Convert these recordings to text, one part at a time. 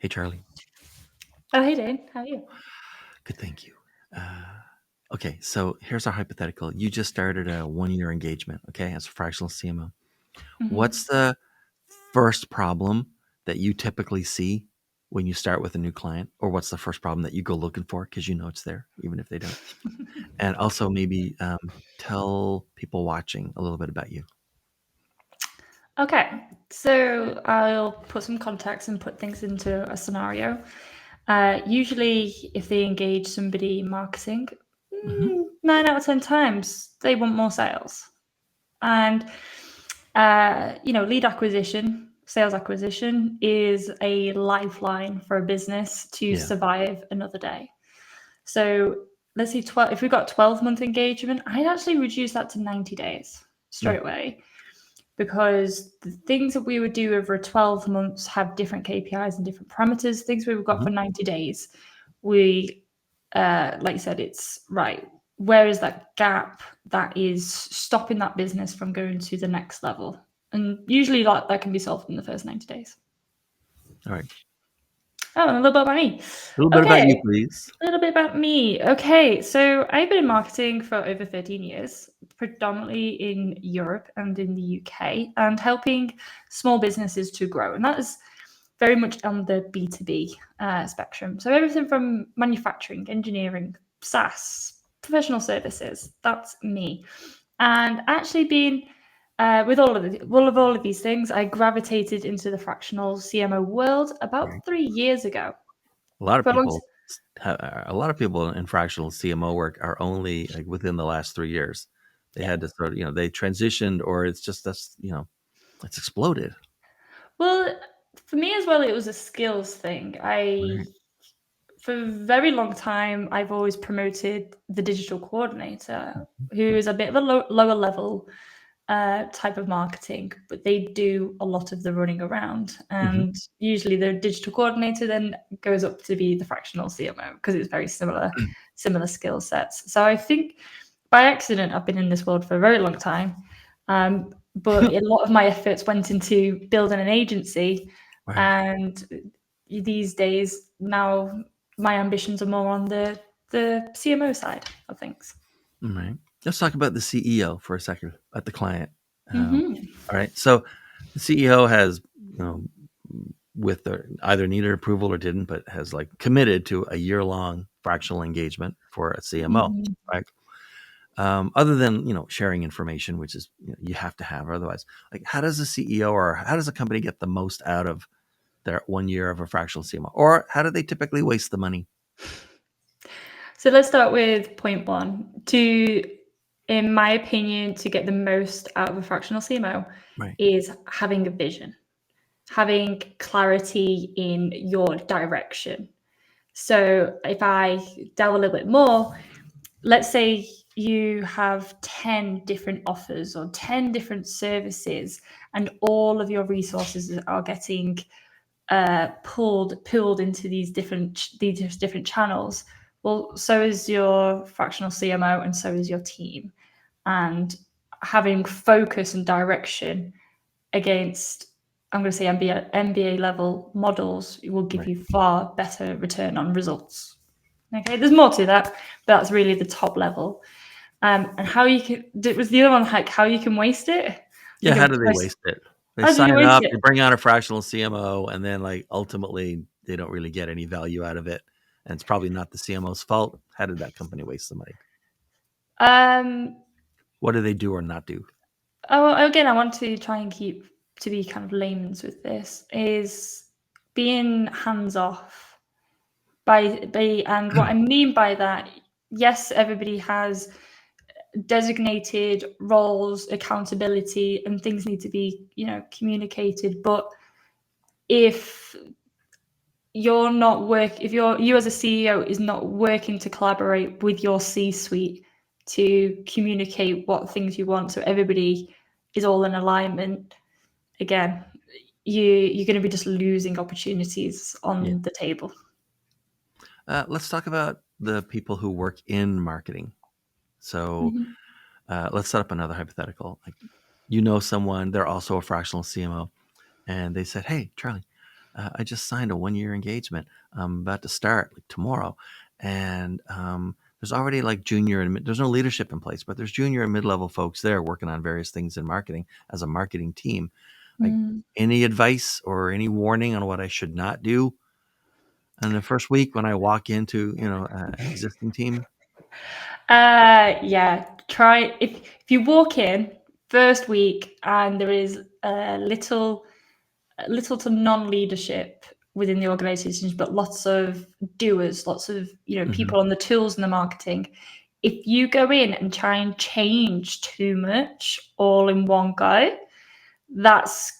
Hey, Charlie. Oh, hey, Dane. How are you? Good, thank you. Okay, so here's our hypothetical. You just started a 1-year engagement, okay, as a fractional CMO. hmm What's the first problem that you typically see when you start with a new client? Or what's the first problem that you go looking for because you know it's there, even if they don't? And also maybe tell people watching a little bit about you. Okay, so I'll put some context and put things into a scenario. Usually, if they engage somebody in marketing, Hmm. 9 out of 10 times they want more sales. And lead acquisition, sales acquisition is a lifeline for a business to Yeah. survive another day. So let's say 12, if we've got 12-month engagement, I'd actually reduce that to 90 days Mm. straight away, because the things that we would do over 12 months have different KPIs and different parameters. Things we've got Mhm. for 90 days, we, like you said, it's right. Where is that gap that is stopping that business from going to the next level? And usually that can be solved in the first 90 days. All right. Oh, and a little bit about me. A little bit about you, Okay, please. a little bit about me. Okay, so I've been in marketing for over 13 years, predominantly in Europe and in the UK, and helping small businesses to grow. And that is very much on the B2B spectrum. So everything from manufacturing, engineering, SaaS, professional services. That's me. And actually being with all of these things, I gravitated into the fractional CMO world Right. about 3 years ago. A lot of For a long people, a lot of people in fractional CMO work are only like within the last 3 years. They Yeah. had to sort of, they transitioned, or it's just that's, it's exploded. Well, for me as well, it was a skills thing. Right. For a very long time, I've always promoted the digital coordinator, who is a bit of a lower level type of marketing, but they do a lot of the running around. Hmm. And usually the digital coordinator then goes up to be the fractional CMO because it's very similar skill sets. So I think by accident, I've been in this world for a very long time. But a lot of my efforts went into building an agency. Right. And these days, now my ambitions are more on the CMO side of things. All right. Let's talk about the CEO for a second at the client. hmm All right. So the CEO has, with either needed approval or didn't, but has like committed to a year-long fractional engagement for a CMO, hmm right? Other than sharing information, which is you have to have, or otherwise, like how does a CEO or how does a company get the most out of their 1 year of a fractional CMO, or how do they typically waste the money? So let's start with point one. In my opinion, to get the most out of a fractional CMO Right. is having a vision, having clarity in your direction. So if I delve a little bit more, let's say you have 10 different offers or 10 different services, and all of your resources are getting pulled into these different channels. Well, so is your fractional CMO, and so is your team. And having focus and direction against, I'm going to say MBA level models, will give Right. you far better return on results. Okay, there's more to that, but that's really the top level. And how you can, it was the other one, like how you can waste it. Yeah. You How can do they post, waste it? They how do you sign waste up, it? they bring on a fractional CMO, and then like ultimately they don't really get any value out of it, and it's probably not the CMO's fault. How did that company waste the money? Um, What do they do or not do? Again, I want to try and keep to be kind of layman's with this, is being hands off and what I mean by that, yes, everybody has designated roles, accountability, and things need to be, communicated. But if if you as a CEO is not working to collaborate with your C-suite to communicate what things you want, so everybody is all in alignment, again, you're going to be just losing opportunities Yeah. on the table. Let's talk about the people who work in marketing. So Mhm. let's set up another hypothetical. Like, you know someone, they're also a fractional CMO, and they said, "Hey, Charlie, I just signed a 1-year engagement. I'm about to start like tomorrow, and there's already like junior and there's no leadership in place, but there's junior and mid-level folks there working on various things in marketing as a marketing team. Like, Mm. any advice or any warning on what I should not do in the first week when I walk into an existing team? Yeah. Try if you walk in first week and there is little to non-leadership within the organizations, but lots of doers, lots of Mm-hmm. people on the tools and the marketing. If you go in and try and change too much all in one go, that's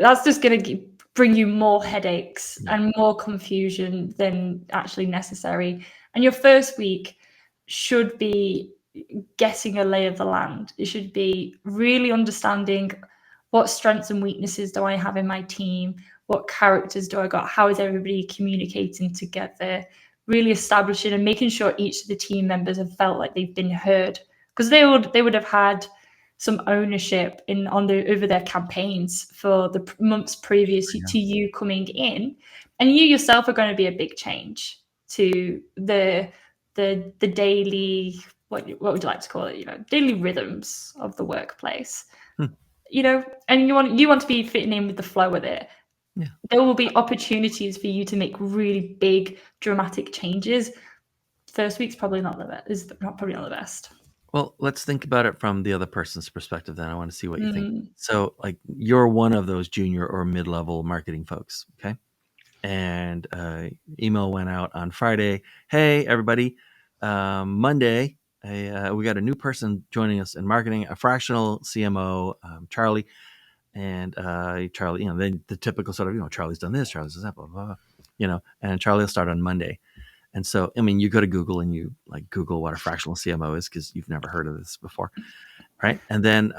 just going to bring you more headaches Yeah. and more confusion than actually necessary. And your first week should be getting a lay of the land. It should be really understanding what strengths and weaknesses do I have in my team, what characters do I got, how is everybody communicating together, really establishing and making sure each of the team members have felt like they've been heard, because they would have had some ownership over their campaigns for the months previous Yeah. to you coming in, and you yourself are going to be a big change to the daily, what would you like to call it, daily rhythms of the workplace. Hmm. And you want to be fitting in with the flow of it. Yeah. There will be opportunities for you to make really big dramatic changes. First week's probably not the best. Is not probably not the best. Well, let's think about it from the other person's perspective then. I want to see what you think. Mm. So, like, you're one of those junior or mid-level marketing folks, okay? And email went out on Friday. Hey, everybody, Monday, we got a new person joining us in marketing, a fractional CMO, Charleh. And Charleh, then the typical sort of, Charlie's done this, Charlie's done that, blah, blah, blah, and Charleh will start on Monday. And so, I mean, you go to Google and you like Google what a fractional CMO is because you've never heard of this before, right? And then,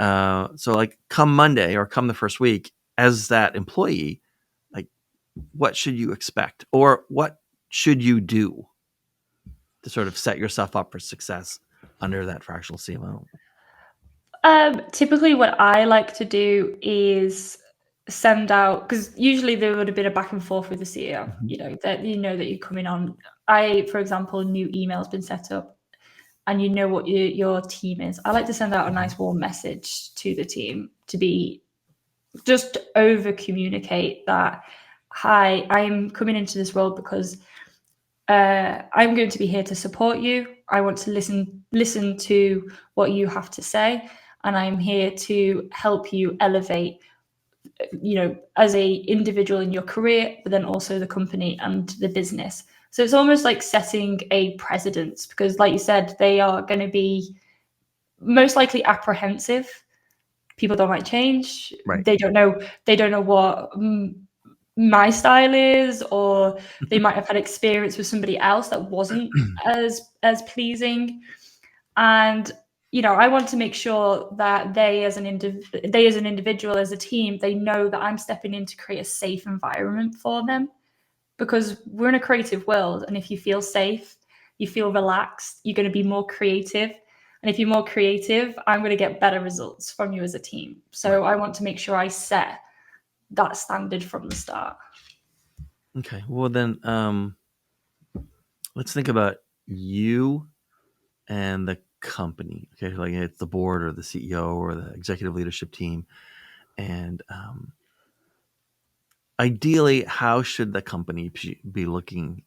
so like come Monday or come the first week as that employee, like what should you expect or what should you do to sort of set yourself up for success under that fractional CMO? Typically, what I like to do is send out, because usually there would have been a back and forth with the CEO. Mm-hmm. That that you're coming on. For example, new email's been set up, and you know what your team is. I like to send out a nice warm message to the team to be just over communicate that, hi, I'm coming into this role because I'm going to be here to support you. I want to listen to what you have to say, and I'm here to help you elevate, as a individual in your career, but then also the company and the business. So it's almost like setting a precedence, because like you said, they are going to be most likely apprehensive. People don't like change. Right. They don't know what my style is, or they might have had experience with somebody else that wasn't as pleasing. And I want to make sure that they as an individual, as a team, they know that I'm stepping in to create a safe environment for them, because we're in a creative world, and if you feel safe, you feel relaxed, you're going to be more creative. And if you're more creative, I'm going to get better results from you as a team. So Right. I want to make sure I set that standard from the start. Okay. Well, then let's think about you and the company. Okay. Like it's the board or the CEO or the executive leadership team. And ideally, how should the company be looking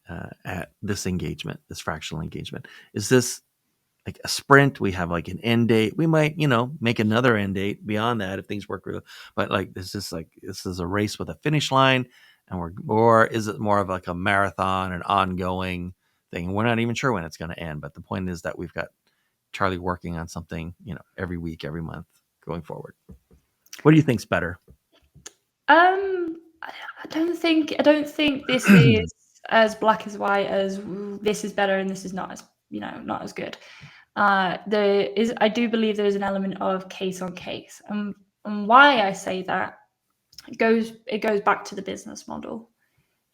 at this engagement, this fractional engagement? Is this like a sprint? We have like an end date. We might, make another end date beyond that if things work real. But like, this is a race with a finish line, and or is it more of like a marathon, an ongoing thing? We're not even sure when it's going to end. But the point is that we've got Charleh working on something, every week, every month going forward. What do you think's better? I don't think this is as black as white as this is better and this is not as not as good. I do believe there is an element of case on case, and why I say that, it goes back to the business model.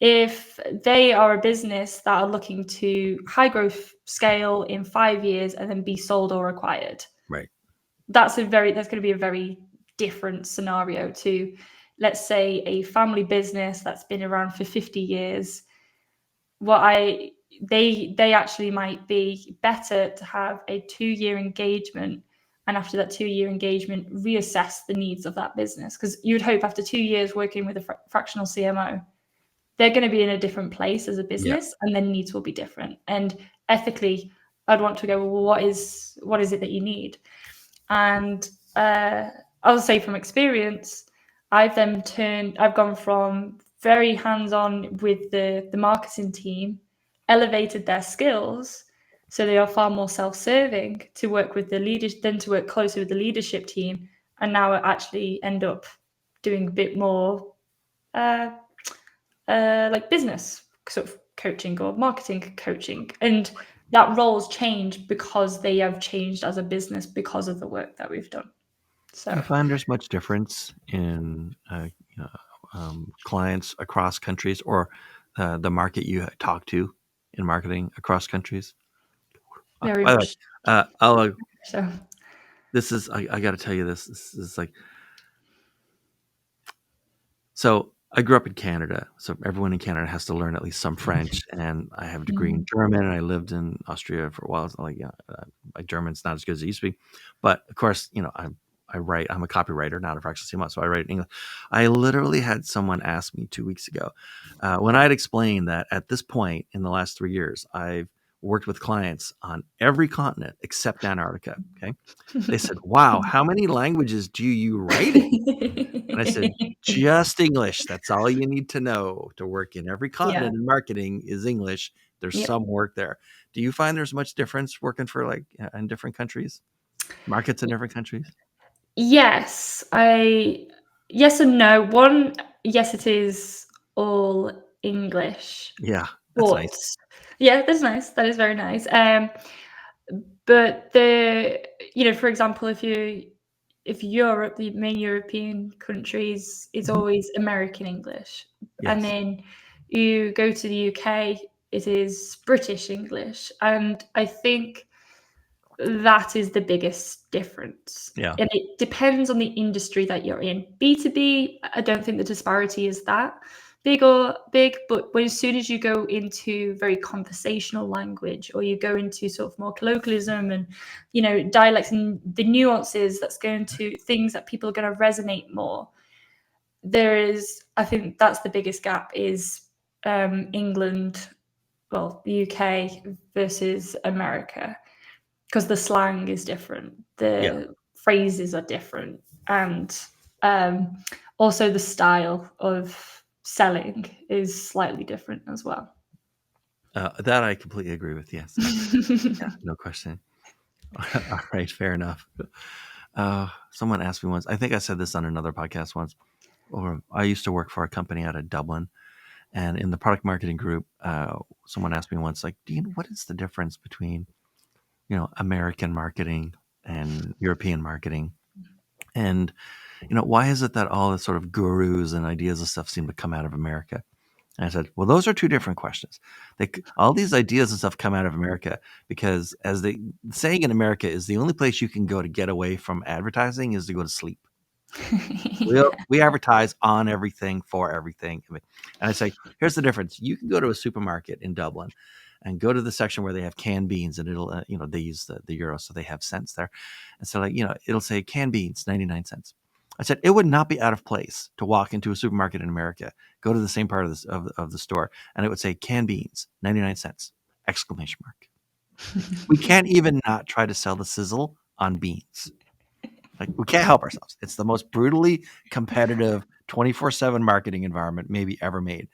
If they are a business that are looking to high growth scale in 5 years and then be sold or acquired, Right. that's going to be a very different scenario to let's say, a family business that's been around for 50 years, they actually might be better to have a 2-year engagement, and after that 2-year engagement, reassess the needs of that business. Because you'd hope after 2 years working with a fractional CMO, they're going to be in a different place as a Yeah. business, and their needs will be different. And ethically, I'd want to go, well, what is it that you need? And I'll say from experience, I've gone from very hands-on with the marketing team, elevated their skills, so they are far more self-serving, to work with the leaders, then to work closely with the leadership team, and now I actually end up doing a bit more like business sort of coaching or marketing coaching, and that roles change because they have changed as a business because of the work that we've done. Do you So find there's much difference in clients across countries, or the market you talk to in marketing across countries? very By the way, much I'll, so. this is I got to tell you this. This is like, so I grew up in Canada, so everyone in Canada has to learn at least some French, and I have a degree in German, and I lived in Austria for a while. So like, my German's not as good as it used to be, but of course, I write. I'm a copywriter, not a fractional CMO, so I write in English. I literally had someone ask me 2 weeks ago, when I had explained that at this point in the last 3 years, I've worked with clients on every continent except Antarctica. Okay, they said, "Wow, how many languages do you write in?" And I said, just English. That's all you need to know to work in every Yeah. continent in marketing is English. There's Yep. some work there. Do you find there's much difference working for in different countries, markets in different countries? Yes, yes and no. One, yes, it is all English, Yeah, that's but nice. yeah, that's nice. That is very nice. But for example, if Europe, the main European countries, it's Mhm. always American English, and Yes. then you go to the UK, it is British English, and I think that is the biggest difference. Yeah. And it depends on the industry that you're in. B2B, I don't think the disparity is that big, but as soon as you go into very conversational language, or you go into sort of more colloquialism and dialects and the nuances, that's going to things that people are going to resonate more. I think that's the biggest gap, is England, well, the UK versus America, because the slang is different, Yeah. the phrases are different, and also the style of selling is slightly different as well. That I completely agree with. Yes. Yeah, no question. All right. Fair enough. Someone asked me once, I think I said this on another podcast once, or I used to work for a company out of Dublin. And in the product marketing group, someone asked me once, like, Dean, what is the difference between, American marketing and European marketing? And, why is it that all the sort of gurus and ideas and stuff seem to come out of America? And I said, well, those are two different questions. All these ideas and stuff come out of America because, as the saying in America is, the only place you can go to get away from advertising is to go to sleep. We advertise on everything, for everything. And I say, here's the difference. You can go to a supermarket in Dublin and go to the section where they have canned beans, and it'll, they use the euro, so they have cents there. And so, it'll say canned beans, 99 cents. I said, it would not be out of place to walk into a supermarket in America, go to the same part of the store, and it would say canned beans, 99 cents, exclamation mark. We can't even not try to sell the sizzle on beans. Like, we can't help ourselves. It's the most brutally competitive 24/7 marketing environment maybe ever made.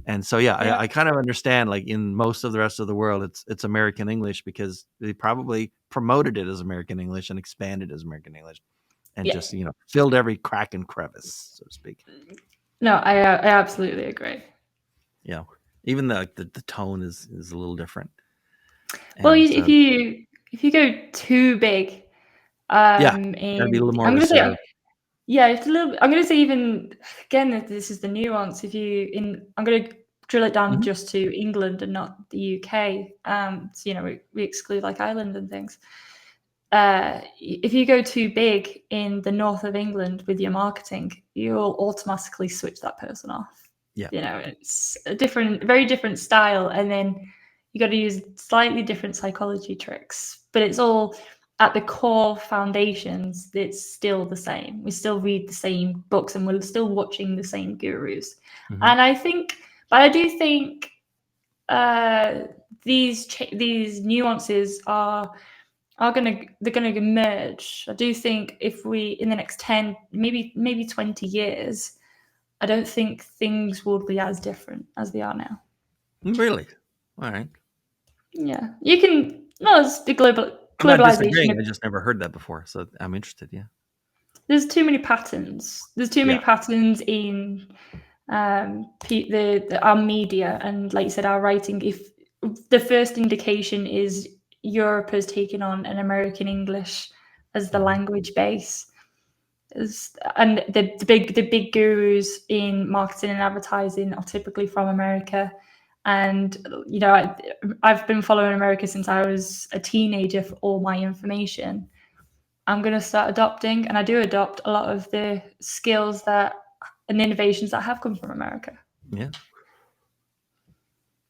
And so, yeah, Yeah, I kind of understand, like, in most of the rest of the world, it's American English because they probably promoted it as American English and expanded as American English and yeah. just, filled every crack and crevice, so to speak. No, I absolutely agree. Yeah. Even the tone is a little different. Well, And if so, you go too big, yeah, gotta be a little more I'm gonna say, reserved. yeah, it's a little. I'm gonna say, even again, this is the nuance. I'm gonna drill it down Mhm. just to England and not the UK. So we exclude like Ireland and things. if you go too big in the north of England with your marketing, you'll automatically switch that person off. Yeah. It's a very different style, and then you got to use slightly different psychology tricks, but it's all at the core foundations. It's still the same. We still read the same books, and we're still watching the same gurus. Mm-hmm. And I do think these nuances they're gonna emerge. I do think if we in the next 10, maybe 20 years, I don't think things will be as different as they are now. Really? All right. Yeah, you can. No, it's the I'm not globalization. disagreeing. I just never heard that before, so I'm interested. Yeah. There's too many patterns. There's too many patterns in our media, and like you said, our writing. If the first indication is Europe has taken on an American English as the language base, and the big gurus in marketing and advertising are typically from America. And I've been following America since I was a teenager for all my information. I'm going to start adopting, and I do adopt a lot of the skills and innovations that have come from America. Yeah.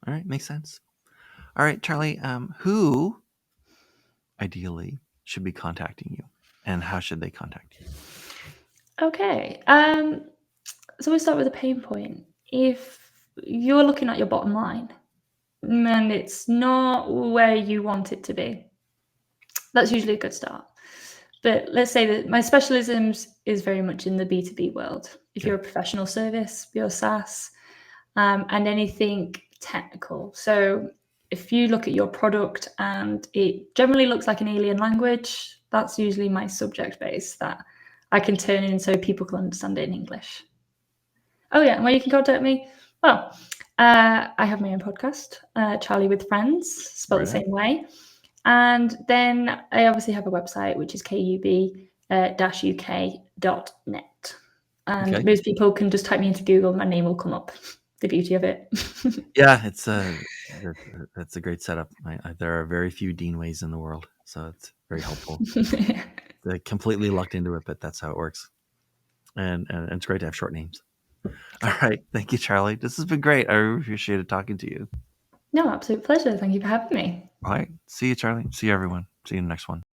All right, makes sense. All right, Charleh, who ideally should be contacting you, and how should they contact you? Okay. So we start with a pain point. If you're looking at your bottom line and it's not where you want it to be, that's usually a good start. But let's say that my specialisms is very much in the B2B world. If you're a professional service, you're SaaS, and anything technical. So if you look at your product and it generally looks like an alien language, that's usually my subject base that I can turn in so people can understand it in English. Oh yeah, and where you can contact me? Well, I have my own podcast, Charleh with Friends, spelled the same way. And then I obviously have a website, which is kub-uk.net. And most people can just type me into Google, my name will come up. The beauty of it. Yeah, that's a great setup. There are very few Deanways in the world, so it's very helpful. They're completely locked into it, but that's how it works. And it's great to have short names. All right. Thank you, Charleh. This has been great. I really appreciated talking to you. No, absolute pleasure. Thank you for having me. All right. See you, Charleh. See you, everyone. See you in the next one.